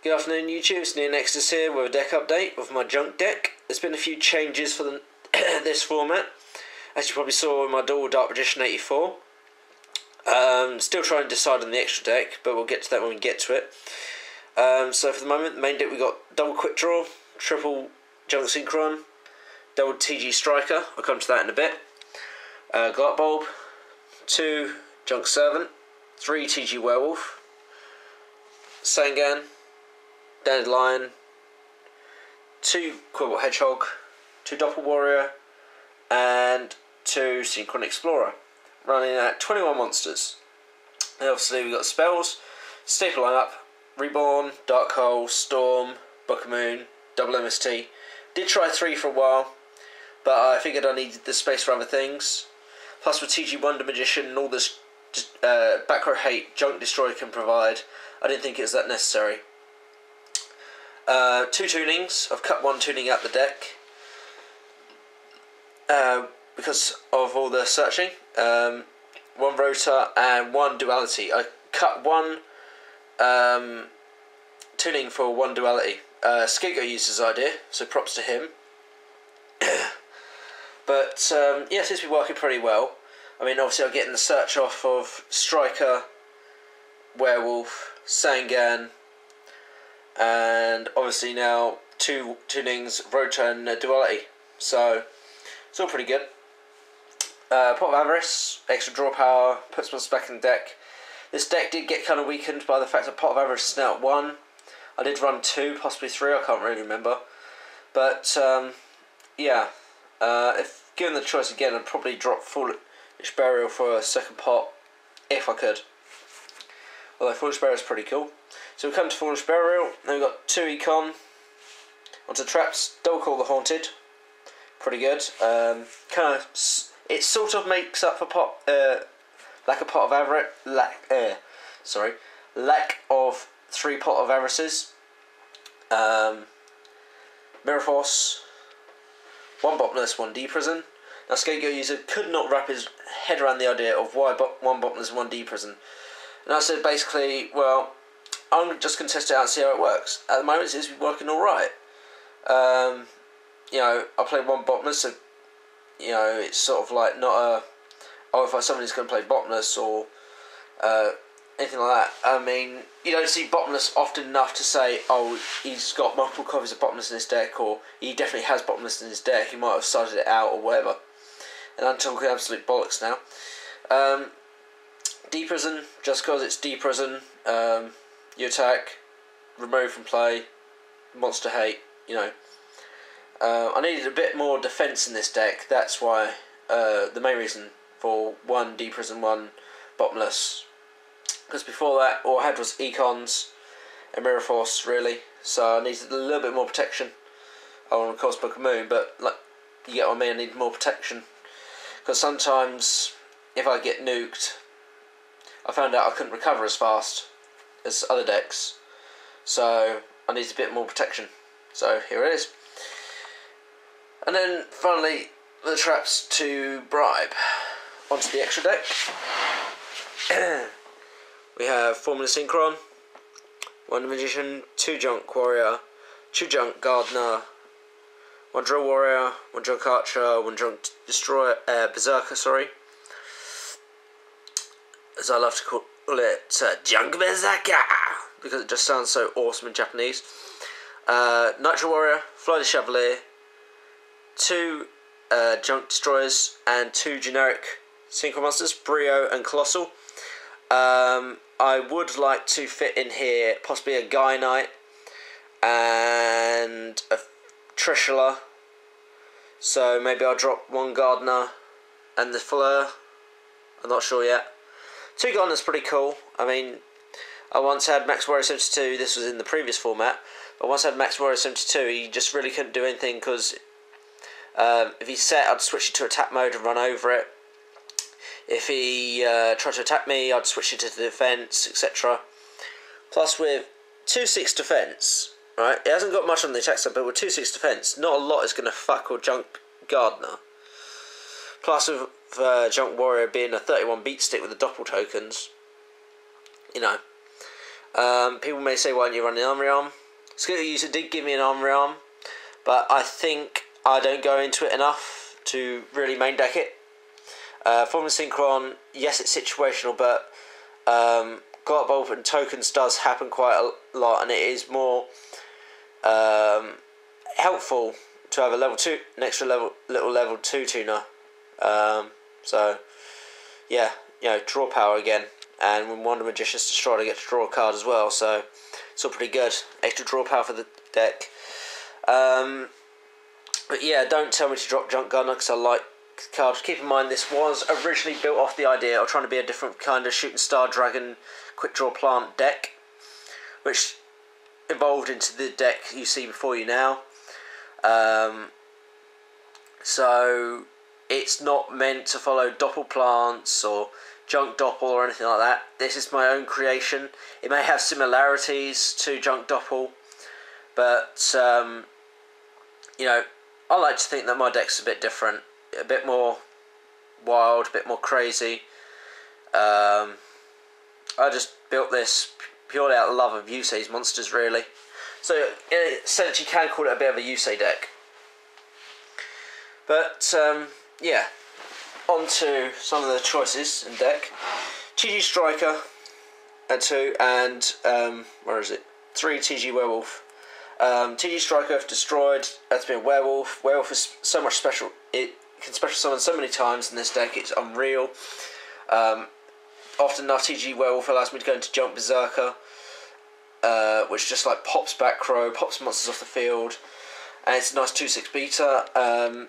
Good afternoon YouTube, it's NeoNexudus here with a deck update of my junk deck. There's been a few changes for this format, as you probably saw in my dual Dark Magician 84. Still trying to decide on the extra deck, but we'll get to that when we get to it. So for the moment, the main deck we got double Quick Draw, triple Junk Synchron, double TG Striker, I'll come to that in a bit, Glut Bulb, 2 Junk Servant, 3 TG Werewolf, Sangan, Dandelion, 2 Quibble Hedgehog, 2 Doppel Warrior, and 2 Synchron Explorer, running at 21 monsters. And obviously we've got spells, staple lineup, Reborn, Dark Hole, Storm, Book of Moon, double MST. Did try 3 for a while, but I figured I needed the space for other things. Plus with TG Wonder Magician and all this back row hate Junk Destroyer can provide, I didn't think it was that necessary. 2 tunings. I've cut 1 tuning out the deck because of all the searching. 1 Rota and 1 Duality. I cut 1 tuning for 1 Duality. Scapegoat used his idea, so props to him. But yeah, it seems to be working pretty well. I mean, obviously I'm getting the search off of Striker, Werewolf, Sangan, and obviously now 2 tunings, Rota and Duality. So it's all pretty good. Pot of Avarice, extra draw power, puts us back in the deck. This deck did get kind of weakened by the fact that Pot of Avarice is now at 1. I did run 2, possibly 3, I can't really remember. But yeah, if given the choice again, I'd probably drop Foolish Burial for a second pot, if I could. Although Foolish Burial is pretty cool. So we come to Foolish Burial, then we've got 2 Econ, onto Traps, double Call the Haunted, pretty good. It sort of makes up for lack of 3 Pot of Avarices. Mirror Force, 1 Bottomless, 1 D-Prison. Now Scapegoat user could not wrap his head around the idea of why 1 Bottomless and 1 D-Prison. And I said basically, well, I'm just going to test it out and see how it works. At the moment it seems to be working alright. You know, I played 1 Bottomless, so you know, it's sort of like not a, oh, if somebody's going to play Bottomless or anything like that. I mean, you don't see Bottomless often enough to say, oh, he's got multiple copies of Bottomless in his deck, or he definitely has Bottomless in his deck, he might have started it out or whatever. And I'm talking absolute bollocks now. D-Prison, just because it's D-Prison, you attack, remove from play, monster hate, you know. I needed a bit more defense in this deck, that's why, the main reason for 1 D-Prison, 1 Bottomless. Because before that, all I had was Econs and Mirror Force, really, so I needed a little bit more protection. Oh, and of course Book of Moon, but like, you get what I mean, I need more protection. Because sometimes, if I get nuked, I found out I couldn't recover as fast as other decks, so I need a bit more protection. So here it is. And then finally the traps to bribe. Onto the extra deck. We have Formula Synchron, 1 Magician, 2 Junk Warrior, 2 Junk Gardener, 1 Drill Warrior, 1 Junk Archer, 1 Junk Destroyer, Berserker, sorry. As I love to call it, Junk Berserker, because it just sounds so awesome in Japanese. Nitro Warrior, Fly the Chevalier, 2 Junk Destroyers, and 2 generic Synchro Monsters, Brio and Colossal. I would like to fit in here possibly a Guy Knight and a Trishula. So maybe I'll drop 1 Gardener and the Fleur. I'm not sure yet. 2 Gardener's pretty cool. I mean, I once had Max Warrior 72, this was in the previous format, but once I had Max Warrior 72, he just really couldn't do anything because if he set, I'd switch it to attack mode and run over it. If he tried to attack me, I'd switch it to defense, etc. Plus with 2/6 defense, right, it hasn't got much on the attack side, but with 2/6 defense, not a lot is going to fuck with Junk Gardener. Plus with Junk Warrior being a 31 beat stick with the Doppel tokens, you know, People may say, why don't you run an armory arm? Scooter User did give me an armory arm, but I think I don't go into it enough to really main deck it. Formula Synchron, yes, it's situational, but God Bolt and tokens does happen quite a lot, and it is more helpful to have a level 2, an extra little level 2 tuner. So yeah, you know, draw power again, and when Wonder Magician's destroyed, I get to draw a card as well. So it's all pretty good. Extra draw power for the deck. But yeah, don't tell me to drop Junk Gunner because I like the card. Keep in mind, this was originally built off the idea of trying to be a different kind of Shooting Star Dragon quick draw plant deck, which evolved into the deck you see before you now. So it's not meant to follow Doppel plants or Junk Doppel or anything like that. This is my own creation. It may have similarities to Junk Doppel, but you know, I like to think that my deck's a bit different, a bit more wild, a bit more crazy. I just built this purely out of love of Yusei's monsters, really. So in a sense, you can call it a bit of a Yusei deck. But yeah, on to some of the choices in deck. TG Striker at 2, and where is it? 3 TG Werewolf. TG Striker, if destroyed, has been a werewolf. Werewolf is so much special. It can special summon so many times in this deck. It's unreal. Often enough, TG Werewolf allows me to go into Junk Berserker, which just like pops back row, pops monsters off the field, and it's a nice 2/6 beta.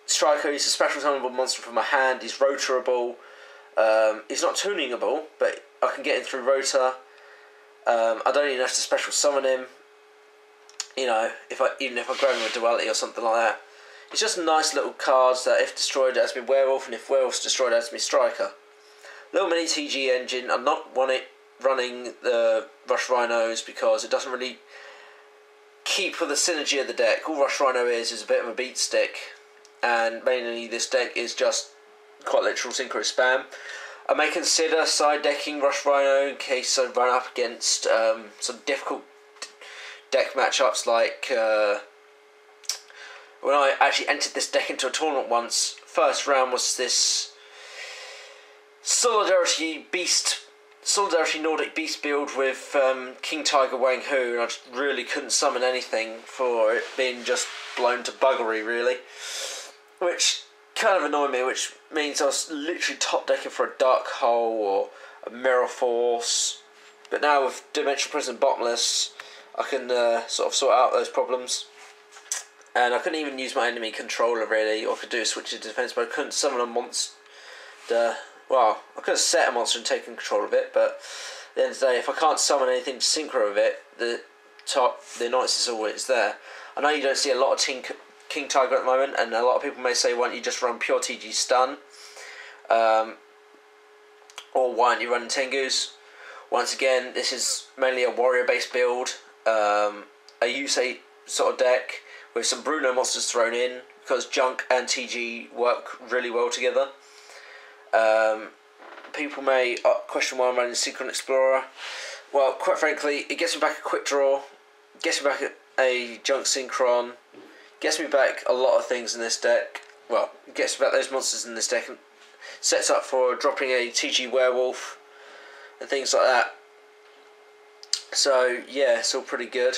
Striker is a special summonable monster from my hand. He's rotorable. He's not tuningable, but I can get him through rotor. I don't even have to special summon him. You know, even if I grow him with duality or something like that. It's just nice little cards that, if destroyed, it has me Werewolf, and if Werewolf's destroyed, it has me Striker. Little mini TG engine. I'm not running the Rush Rhinos because it doesn't really keep with the synergy of the deck. All Rush Rhino is a bit of a beat stick, and mainly this deck is just quite literal synchro spam. I may consider side decking Rush Rhino in case I run up against some difficult deck matchups, like when I actually entered this deck into a tournament once. First round was this Solidarity Nordic Beast build with King Tiger Wang Hu, and I just really couldn't summon anything for it being just blown to buggery, really, which kind of annoyed me, which means I was literally top decking for a Dark Hole or a Mirror Force. But now with Dimensional Prison Bottomless, I can sort out those problems. And I couldn't even use my enemy controller, really, or I could do a switch to defense, but I couldn't summon a monster. Well, I could have set a monster and taken control of it, but at the end of the day, if I can't summon anything to synchro with it, the annoyance is always there. I know you don't see a lot of King Tiger at the moment, and a lot of people may say, why don't you just run pure TG Stun? Or why aren't you running Tengus? Once again, this is mainly a warrior-based build, a Yusei sort of deck with some Bruno monsters thrown in, because Junk and TG work really well together. People may question why I'm running Synchron Explorer. Well, quite frankly, it gets me back a quick draw, gets me back a Junk Synchron, gets me back a lot of things in this deck. Well, it gets me back those monsters in this deck, and sets up for dropping a TG Werewolf and things like that. So yeah, it's all pretty good.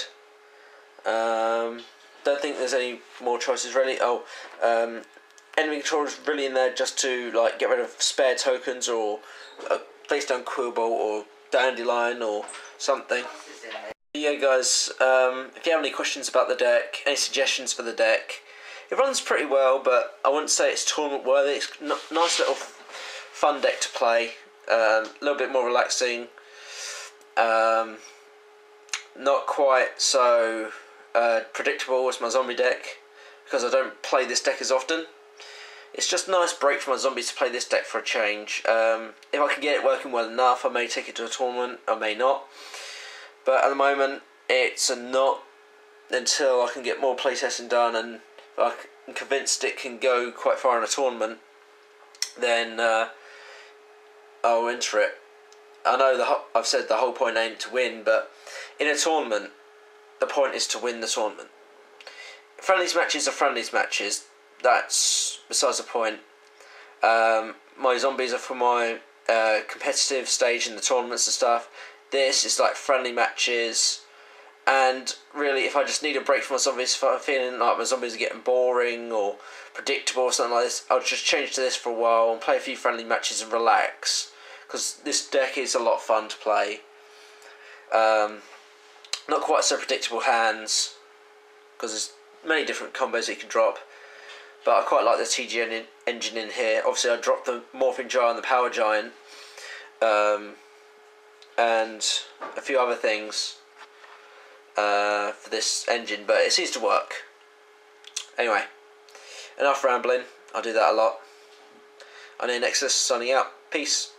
Don't think there's any more choices really. Enemy control is really in there just to like get rid of spare tokens, or face down Quillbolt or Dandelion or something. Yeah guys, if you have any questions about the deck, any suggestions for the deck, it runs pretty well, but I wouldn't say it's tournament worthy. It's a nice little fun deck to play, a little bit more relaxing, not quite so predictable as my zombie deck, because I don't play this deck as often. It's just a nice break for my zombies to play this deck for a change. If I can get it working well enough, I may take it to a tournament, I may not. But at the moment, it's a not until I can get more playtesting done, and if I'm convinced it can go quite far in a tournament, then I'll enter it. I know I've said the whole point ain't to win, but in a tournament, the point is to win the tournament. Friendlies matches are friendlies matches. That's besides the point. My zombies are for my competitive stage in the tournaments and stuff. This is like friendly matches. And really, if I just need a break from my zombies, if I'm feeling like my zombies are getting boring or predictable or something like this, I'll just change to this for a while and play a few friendly matches and relax. Because this deck is a lot of fun to play. Not quite so predictable hands, because there's many different combos you can drop. But I quite like the TG engine in here. Obviously I dropped the Morphing Giant and the Power Giant. And a few other things for this engine, but it seems to work. Anyway, enough rambling. I do that a lot. I'm NeoNexudus, signing out. Peace.